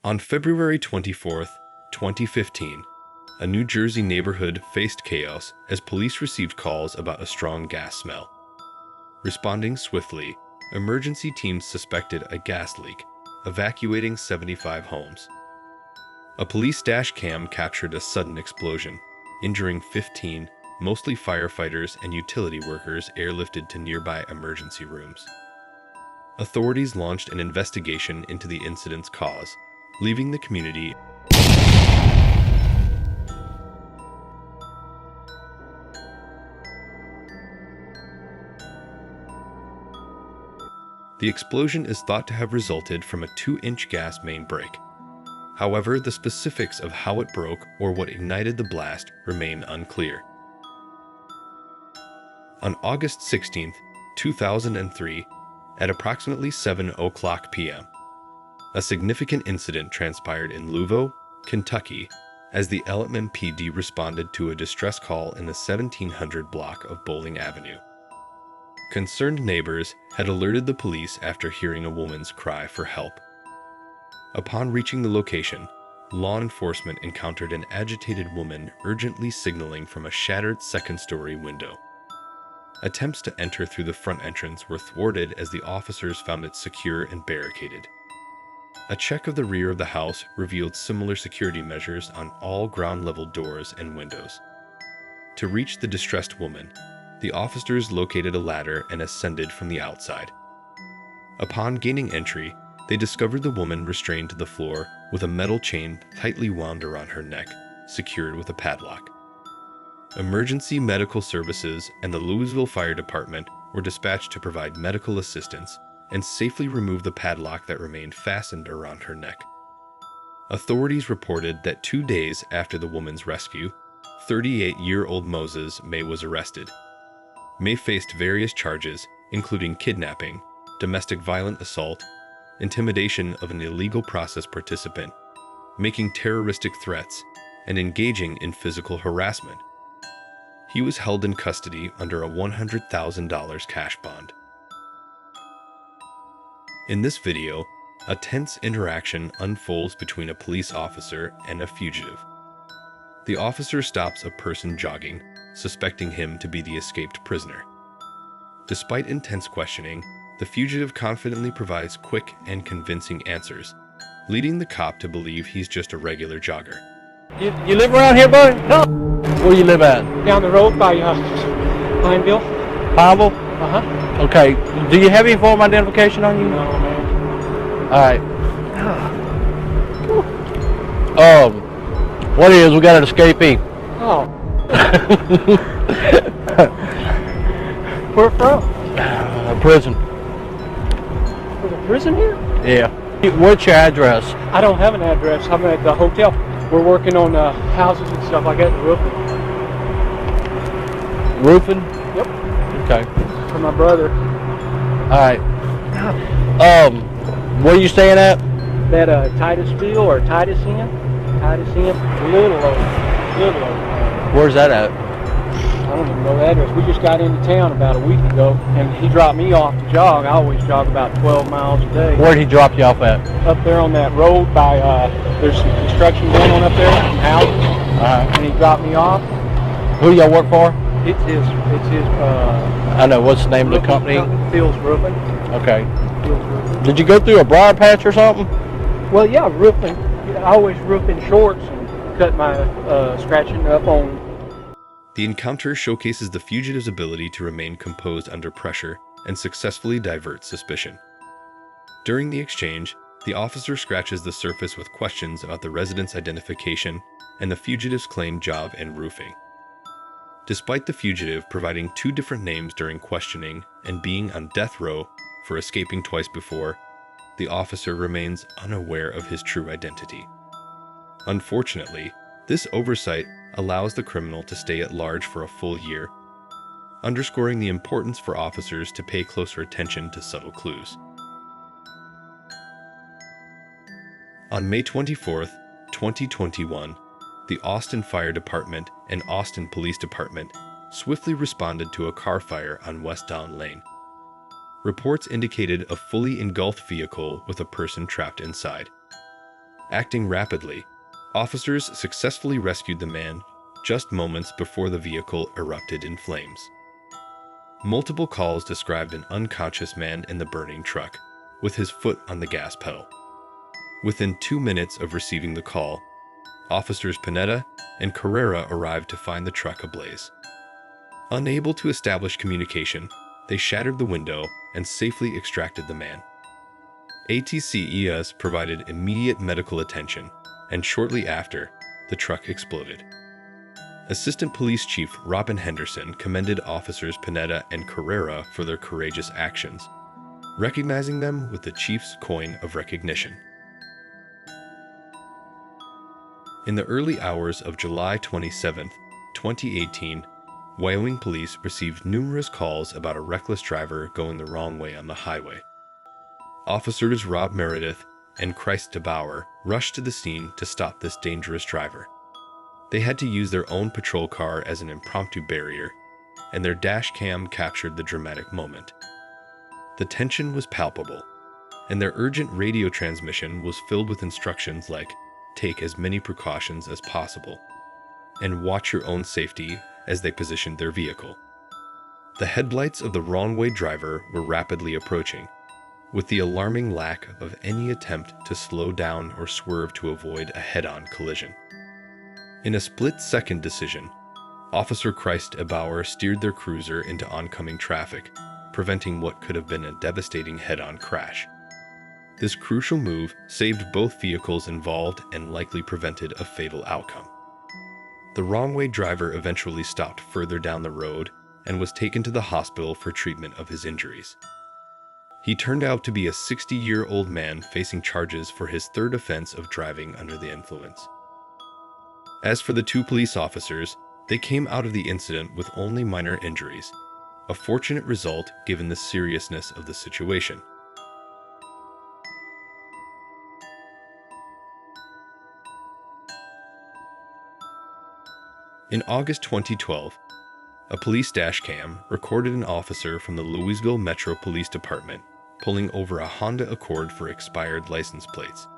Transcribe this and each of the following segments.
On February 24th, 2015, a New Jersey neighborhood faced chaos as police received calls about a strong gas smell. Responding swiftly, emergency teams suspected a gas leak, evacuating 75 homes. A police dash cam captured a sudden explosion, injuring 15, mostly firefighters and utility workers airlifted to nearby emergency rooms. Authorities launched an investigation into the incident's cause, leaving the community The explosion is thought to have resulted from a 2-inch gas main break. However, the specifics of how it broke or what ignited the blast remain unclear. On August 16, 2003, at approximately 7:00 p.m., a significant incident transpired in Louisville, Kentucky, as the LMPD responded to a distress call in the 1700 block of Bowling Avenue. Concerned neighbors had alerted the police after hearing a woman's cry for help. Upon reaching the location, law enforcement encountered an agitated woman urgently signaling from a shattered second-story window. Attempts to enter through the front entrance were thwarted as the officers found it secure and barricaded. A check of the rear of the house revealed similar security measures on all ground-level doors and windows. To reach the distressed woman, the officers located a ladder and ascended from the outside. Upon gaining entry, they discovered the woman restrained to the floor with a metal chain tightly wound around her neck, secured with a padlock. Emergency medical services and the Louisville Fire Department were dispatched to provide medical assistance and safely remove the padlock that remained fastened around her neck. Authorities reported that 2 days after the woman's rescue, 38-year-old Moses May was arrested. May faced various charges, including kidnapping, domestic violent assault, intimidation of an illegal process participant, making terroristic threats, and engaging in physical harassment. He was held in custody under a $100,000 cash bond. In this video, a tense interaction unfolds between a police officer and a fugitive. The officer stops a person jogging, suspecting him to be the escaped prisoner. Despite intense questioning, the fugitive confidently provides quick and convincing answers, leading the cop to believe he's just a regular jogger. You live around here, buddy? No. Where do you live at? Down the road by Pineville. Pineville? Uh-huh. Okay. Do you have any form of identification on you? No, man. Alright. What is, we got an escapee. Oh. Where from? Prison. There's a prison here? Yeah. What's your address? I don't have an address. I'm at the hotel. We're working on houses and stuff like that, roofing. Roofing? Yep. Okay. For my brother. Alright. Where are you staying at? That Titusville or Titus Inn? Titus Inn? Little over. Where's that at? I don't even know the address. We just got into town about a week ago, and he dropped me off to jog. I always jog about 12 miles a day. Where'd he drop you off at? Up there on that road by, there's some construction going on up there, some houses. And he dropped me off. Who do y'all work for? It's his, I know, what's the name of the company? Phil's Roofing. Okay. Phil's Roofing. Did you go through a briar patch or something? Well, yeah, roofing. I always roof in shorts and cut my scratching up on. The encounter showcases the fugitive's ability to remain composed under pressure and successfully divert suspicion. During the exchange, the officer scratches the surface with questions about the resident's identification and the fugitive's claimed job in roofing. Despite the fugitive providing 2 different names during questioning and being on death row for escaping twice before, the officer remains unaware of his true identity. Unfortunately, this oversight allows the criminal to stay at large for a full year, underscoring the importance for officers to pay closer attention to subtle clues. On May 24, 2021, the Austin Fire Department and Austin Police Department swiftly responded to a car fire on West Don Lane. Reports indicated a fully engulfed vehicle with a person trapped inside. Acting rapidly, officers successfully rescued the man just moments before the vehicle erupted in flames. Multiple calls described an unconscious man in the burning truck, with his foot on the gas pedal. Within 2 minutes of receiving the call, Officers Pineda and Carrera arrived to find the truck ablaze. Unable to establish communication, they shattered the window and safely extracted the man. ATCES provided immediate medical attention, and shortly after, the truck exploded. Assistant Police Chief Robin Henderson commended Officers Pineda and Carrera for their courageous actions, recognizing them with the Chief's coin of recognition. In the early hours of July 27, 2018, Wyoming police received numerous calls about a reckless driver going the wrong way on the highway. Officers Rob Meredith and Christ DeBauer rushed to the scene to stop this dangerous driver. They had to use their own patrol car as an impromptu barrier, and their dash cam captured the dramatic moment. The tension was palpable, and their urgent radio transmission was filled with instructions like, "Take as many precautions as possible," and "Watch your own safety," as they positioned their vehicle. The headlights of the wrong-way driver were rapidly approaching, with the alarming lack of any attempt to slow down or swerve to avoid a head-on collision. In a split-second decision, Officer Christ DeBauer steered their cruiser into oncoming traffic, preventing what could have been a devastating head-on crash. This crucial move saved both vehicles involved and likely prevented a fatal outcome. The wrong-way driver eventually stopped further down the road and was taken to the hospital for treatment of his injuries. He turned out to be a 60-year-old man facing charges for his third offense of driving under the influence. As for the two police officers, they came out of the incident with only minor injuries, a fortunate result given the seriousness of the situation. In August 2012, a police dashcam recorded an officer from the Louisville Metro Police Department pulling over a Honda Accord for expired license plates.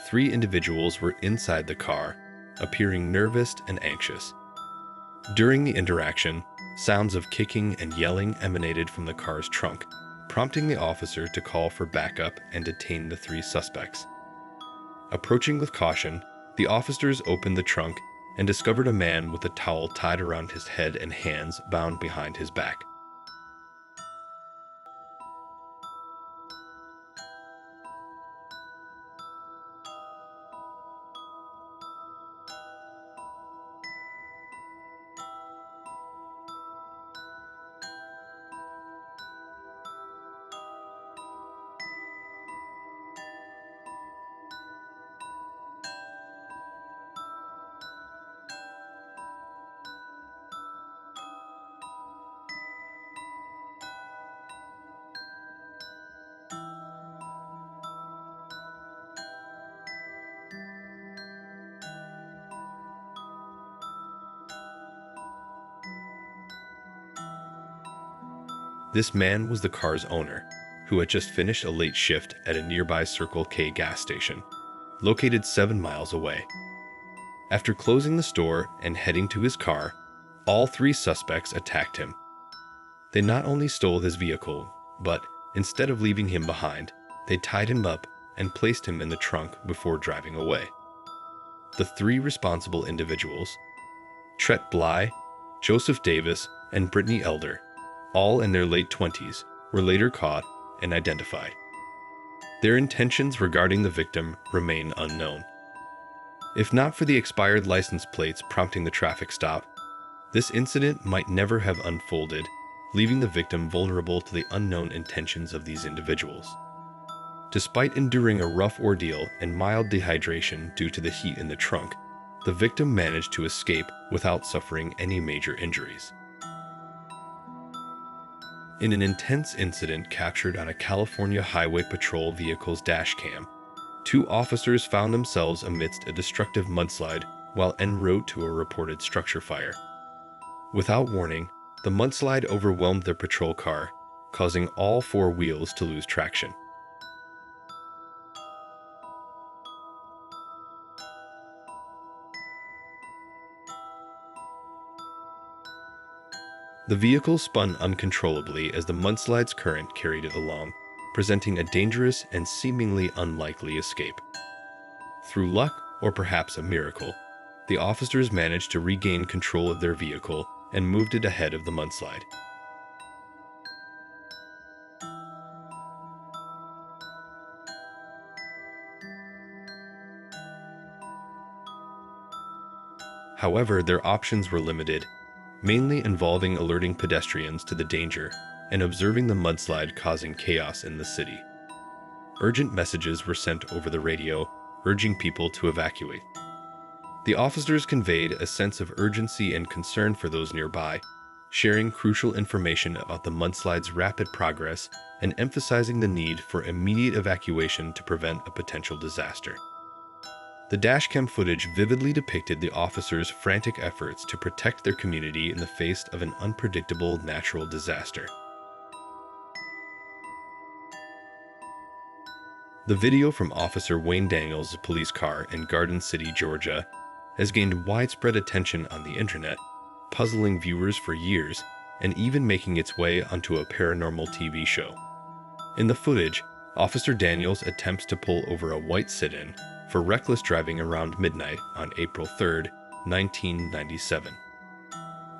3 individuals were inside the car, appearing nervous and anxious. During the interaction, sounds of kicking and yelling emanated from the car's trunk, prompting the officer to call for backup and detain the 3 suspects. Approaching with caution, the officers opened the trunk and discovered a man with a towel tied around his head and hands bound behind his back. This man was the car's owner, who had just finished a late shift at a nearby Circle K gas station, located 7 miles away. After closing the store and heading to his car, all 3 suspects attacked him. They not only stole his vehicle, but instead of leaving him behind, they tied him up and placed him in the trunk before driving away. The 3 responsible individuals, Tret Bly, Joseph Davis, and Brittany Elder, all in their late 20s, were later caught and identified. Their intentions regarding the victim remain unknown. If not for the expired license plates prompting the traffic stop, this incident might never have unfolded, leaving the victim vulnerable to the unknown intentions of these individuals. Despite enduring a rough ordeal and mild dehydration due to the heat in the trunk, the victim managed to escape without suffering any major injuries. In an intense incident captured on a California Highway Patrol vehicle's dashcam, 2 officers found themselves amidst a destructive mudslide while en route to a reported structure fire. Without warning, the mudslide overwhelmed their patrol car, causing all 4 wheels to lose traction. The vehicle spun uncontrollably as the mudslide's current carried it along, presenting a dangerous and seemingly unlikely escape. Through luck, or perhaps a miracle, the officers managed to regain control of their vehicle and moved it ahead of the mudslide. However, their options were limited, mainly involving alerting pedestrians to the danger and observing the mudslide causing chaos in the city. Urgent messages were sent over the radio, urging people to evacuate. The officers conveyed a sense of urgency and concern for those nearby, sharing crucial information about the mudslide's rapid progress and emphasizing the need for immediate evacuation to prevent a potential disaster. The dashcam footage vividly depicted the officers' frantic efforts to protect their community in the face of an unpredictable natural disaster. The video from Officer Wayne Daniels' police car in Garden City, Georgia, has gained widespread attention on the internet, puzzling viewers for years and even making its way onto a paranormal TV show. In the footage, Officer Daniels attempts to pull over a white sit-in for reckless driving around midnight on April 3, 1997.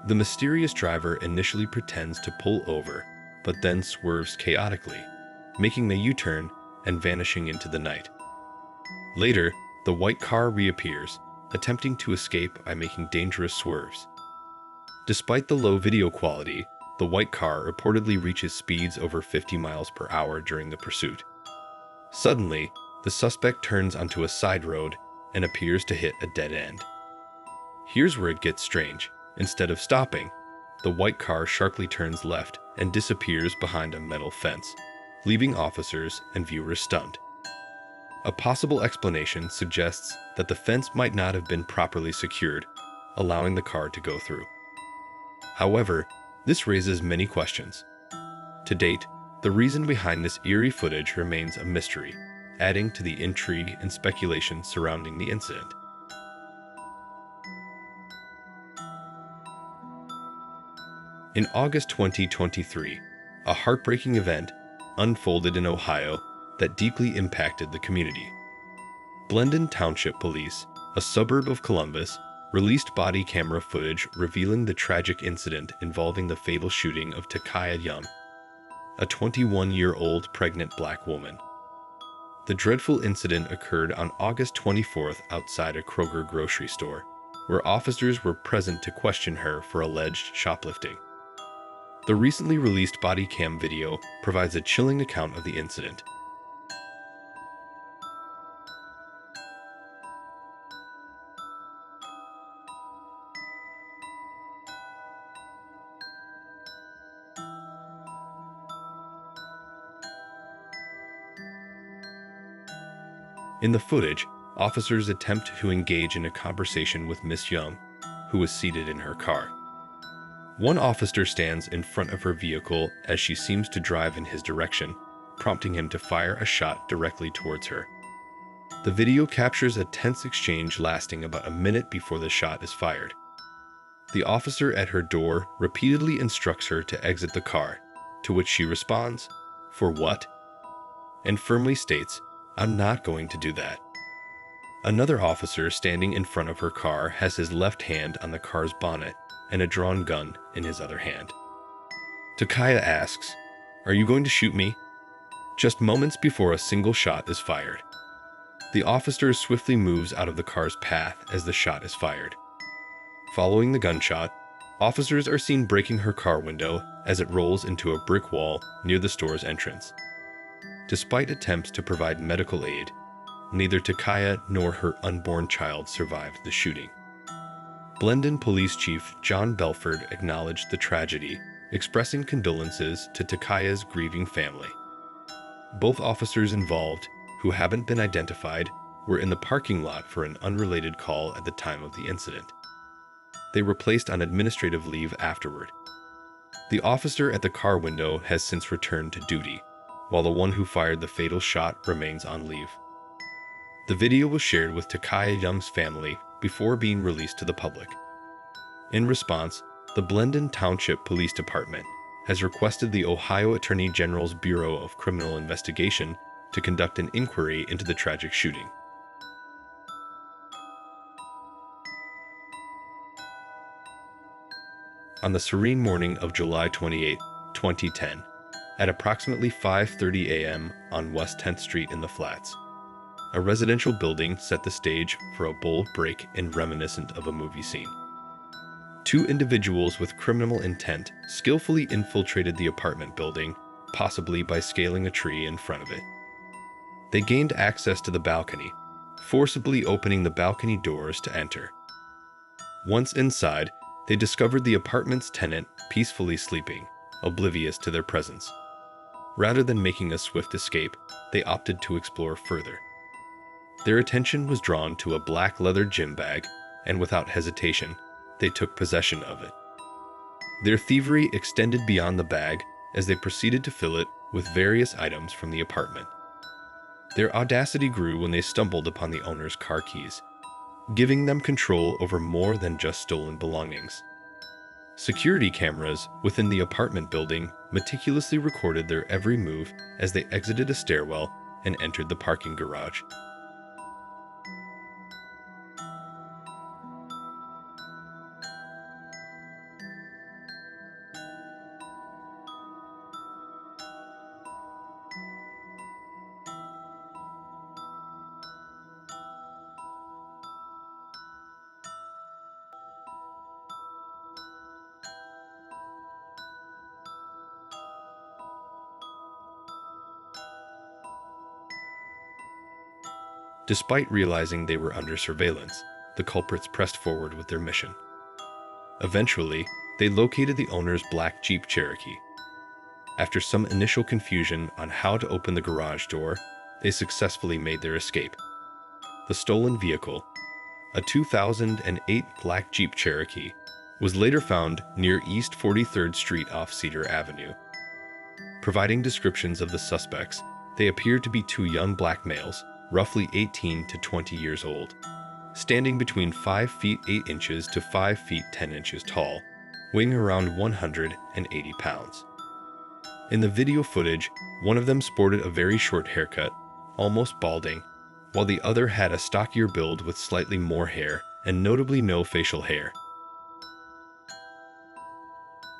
The mysterious driver initially pretends to pull over, but then swerves chaotically, making a U-turn and vanishing into the night. Later, the white car reappears, attempting to escape by making dangerous swerves. Despite the low video quality, the white car reportedly reaches speeds over 50 miles per hour during the pursuit. Suddenly, the suspect turns onto a side road and appears to hit a dead end. Here's where it gets strange. Instead of stopping, the white car sharply turns left and disappears behind a metal fence, leaving officers and viewers stunned. A possible explanation suggests that the fence might not have been properly secured, allowing the car to go through. However, this raises many questions. To date, the reason behind this eerie footage remains a mystery, adding to the intrigue and speculation surrounding the incident. In August 2023, a heartbreaking event unfolded in Ohio that deeply impacted the community. Blendon Township Police, a suburb of Columbus, released body camera footage revealing the tragic incident involving the fatal shooting of Takaya Young, a 21-year-old pregnant black woman. The dreadful incident occurred on August 24th outside a Kroger grocery store, where officers were present to question her for alleged shoplifting. The recently released Bodycam video provides a chilling account of the incident. In the footage, officers attempt to engage in a conversation with Miss Young, who was seated in her car. One officer stands in front of her vehicle as she seems to drive in his direction, prompting him to fire a shot directly towards her. The video captures a tense exchange lasting about a minute before the shot is fired. The officer at her door repeatedly instructs her to exit the car, to which she responds, "For what?" and firmly states, "I'm not going to do that." Another officer standing in front of her car has his left hand on the car's bonnet and a drawn gun in his other hand. Takaya asks, "Are you going to shoot me?" just moments before a single shot is fired. The officer swiftly moves out of the car's path as the shot is fired. Following the gunshot, officers are seen breaking her car window as it rolls into a brick wall near the store's entrance. Despite attempts to provide medical aid, neither Takaya nor her unborn child survived the shooting. Blendon Police Chief John Belford acknowledged the tragedy, expressing condolences to Takaya's grieving family. Both officers involved, who haven't been identified, were in the parking lot for an unrelated call at the time of the incident. They were placed on administrative leave afterward. The officer at the car window has since returned to duty, while the one who fired the fatal shot remains on leave. The video was shared with Takaya Young's family before being released to the public. In response, The Blendon Township Police Department has requested the Ohio Attorney General's Bureau of Criminal Investigation to conduct an inquiry into the tragic shooting. On the serene morning of July 28, 2010, at approximately 5:30 a.m. on West 10th Street in the Flats, a residential building set the stage for a bold break-in reminiscent of a movie scene. Two individuals with criminal intent skillfully infiltrated the apartment building, possibly by scaling a tree in front of it. They gained access to the balcony, forcibly opening the balcony doors to enter. Once inside, they discovered the apartment's tenant peacefully sleeping, oblivious to their presence. Rather than making a swift escape, they opted to explore further. Their attention was drawn to a black leather gym bag, and without hesitation, they took possession of it. Their thievery extended beyond the bag as they proceeded to fill it with various items from the apartment. Their audacity grew when they stumbled upon the owner's car keys, giving them control over more than just stolen belongings. Security cameras within the apartment building meticulously recorded their every move as they exited a stairwell and entered the parking garage. Despite realizing they were under surveillance, the culprits pressed forward with their mission. Eventually, they located the owner's black Jeep Cherokee. After some initial confusion on how to open the garage door, they successfully made their escape. The stolen vehicle, a 2008 black Jeep Cherokee, was later found near East 43rd Street off Cedar Avenue. Providing descriptions of the suspects, they appeared to be two young black males, roughly 18 to 20 years old, standing between 5 feet 8 inches to 5 feet 10 inches tall, weighing around 180 pounds. In the video footage, one of them sported a very short haircut, almost balding, while the other had a stockier build with slightly more hair and notably no facial hair.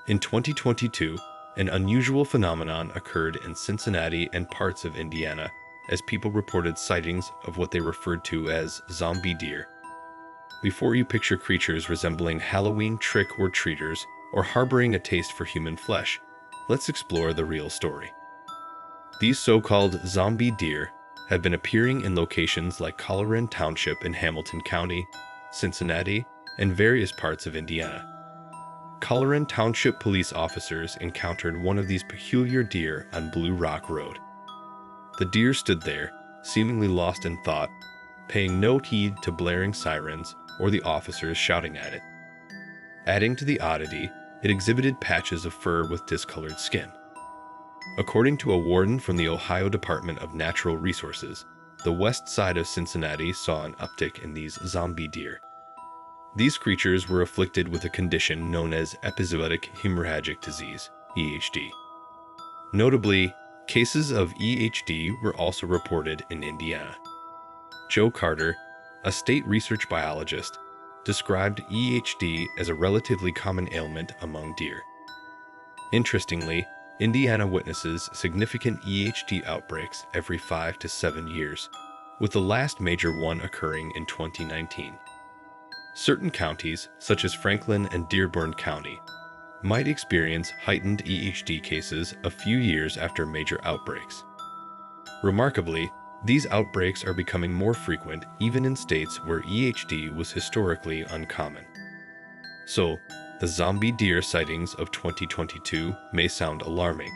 In 2022, an unusual phenomenon occurred in Cincinnati and parts of Indiana as people reported sightings of what they referred to as zombie deer. Before you picture creatures resembling Halloween trick-or-treaters or harboring a taste for human flesh, let's explore the real story. These so-called zombie deer have been appearing in locations like Colleran Township in Hamilton County, Cincinnati, and various parts of Indiana. Colleran Township police officers encountered one of these peculiar deer on Blue Rock Road. The deer stood there, seemingly lost in thought, paying no heed to blaring sirens or the officers shouting at it. Adding to the oddity, it exhibited patches of fur with discolored skin. According to a warden from the Ohio Department of Natural Resources, the west side of Cincinnati saw an uptick in these zombie deer. These creatures were afflicted with a condition known as episodic hemorrhagic disease, EHD. Notably, cases of EHD were also reported in Indiana. Joe Carter, a state research biologist, described EHD as a relatively common ailment among deer. Interestingly, Indiana witnesses significant EHD outbreaks every 5 to 7 years, with the last major one occurring in 2019. Certain counties, such as Franklin and Dearborn County, might experience heightened EHD cases a few years after major outbreaks. Remarkably, these outbreaks are becoming more frequent even in states where EHD was historically uncommon. So, the zombie deer sightings of 2022 may sound alarming,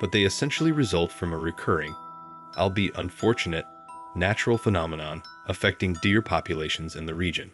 but they essentially result from a recurring, albeit unfortunate, natural phenomenon affecting deer populations in the region.